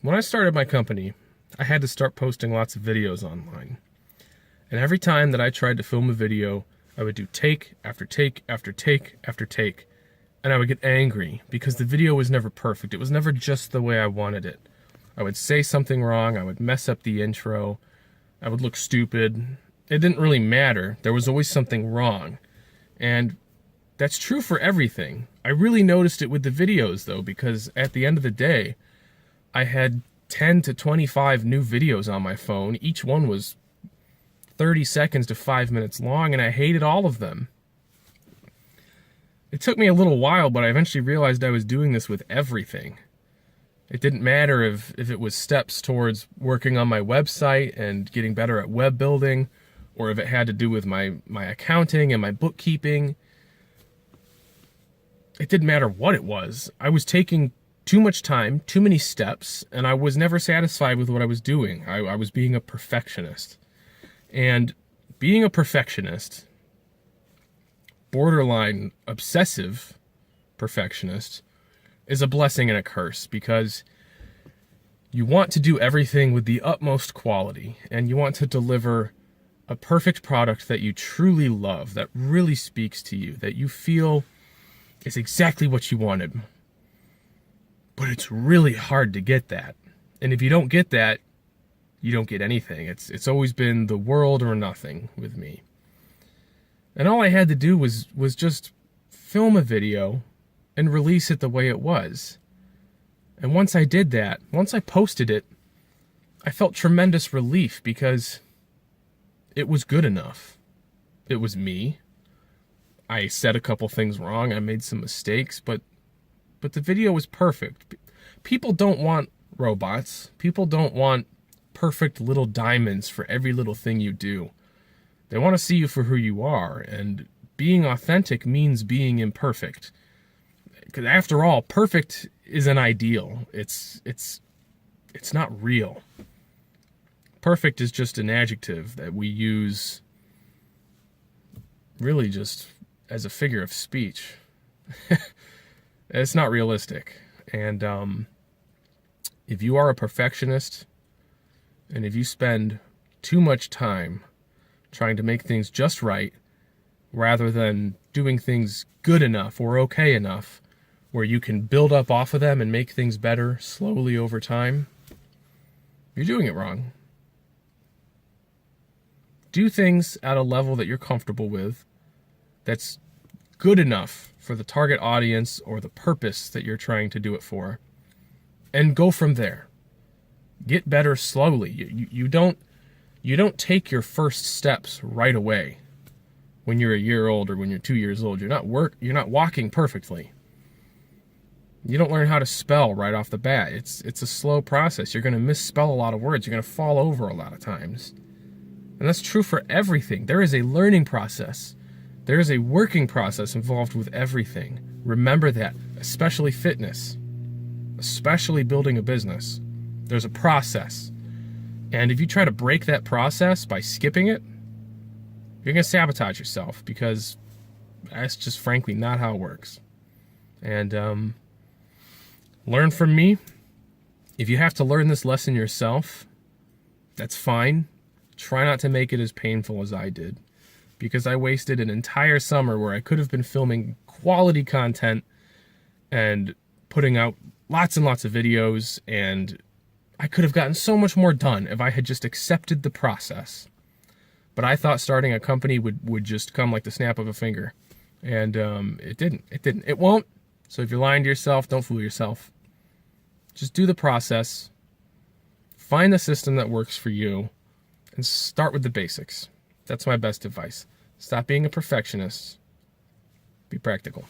When I started my company, I had to start posting lots of videos online. And every time that I tried to film a video, I would do take after take after take after take. And I would get angry because the video was never perfect. It was never just the way I wanted it. I would say something wrong. I would mess up the intro. I would look stupid. It didn't really matter. There was always something wrong. And that's true for everything. I really noticed it with the videos, though, because at the end of the day, I had 10 to 25 new videos on my phone. Each one was 30 seconds to 5 minutes long, and I hated all of them. It took me a little while, but I eventually realized I was doing this with everything. It didn't matter if it was steps towards working on my website and getting better at web building, or if it had to do with my accounting and my bookkeeping. It didn't matter what it was. I was taking too much time, too many steps, and I was never satisfied with what I was doing. I was being a perfectionist. And being a perfectionist, borderline obsessive perfectionist, is a blessing and a curse, because you want to do everything with the utmost quality, and you want to deliver a perfect product that you truly love, that really speaks to you, that you feel is exactly what you wanted. But it's really hard to get that. And if you don't get that, you don't get anything. It's always been the world or nothing with me. And all I had to do was just film a video and release it the way it was. And once I did that, once I posted it, I felt tremendous relief because it was good enough. It was me. I said a couple things wrong. I made some mistakes, but the video was perfect. People don't want robots. People don't want perfect little diamonds for every little thing you do. They want to see you for who you are, and being authentic means being imperfect. Because after all, perfect is an ideal. It's not real. Perfect is just an adjective that we use really just as a figure of speech. It's not realistic. And if you are a perfectionist, and if you spend too much time trying to make things just right, rather than doing things good enough or okay enough, where you can build up off of them and make things better slowly over time, you're doing it wrong. Do things at a level that you're comfortable with, that's good enough for the target audience or the purpose that you're trying to do it for, and go from there. Get better slowly. You don't take your first steps right away when you're a year old or when you're 2 years old. You're not walking perfectly. You don't learn how to spell right off the bat. It's a slow process. You're going to misspell a lot of words. You're going to fall over a lot of times. And that's true for everything. There is a learning process. There is a working process involved with everything. Remember that, especially fitness, especially building a business. There's a process. And if you try to break that process by skipping it, you're going to sabotage yourself, because that's just frankly not how it works. And learn from me. If you have to learn this lesson yourself, that's fine. Try not to make it as painful as I did, because I wasted an entire summer where I could have been filming quality content and putting out lots and lots of videos, and I could have gotten so much more done if I had just accepted the process. But I thought starting a company would just come like the snap of a finger. And it didn't. It won't. So if you're lying to yourself, don't fool yourself. Just do the process. Find the system that works for you. And start with the basics. That's my best advice. Stop being a perfectionist. Be practical.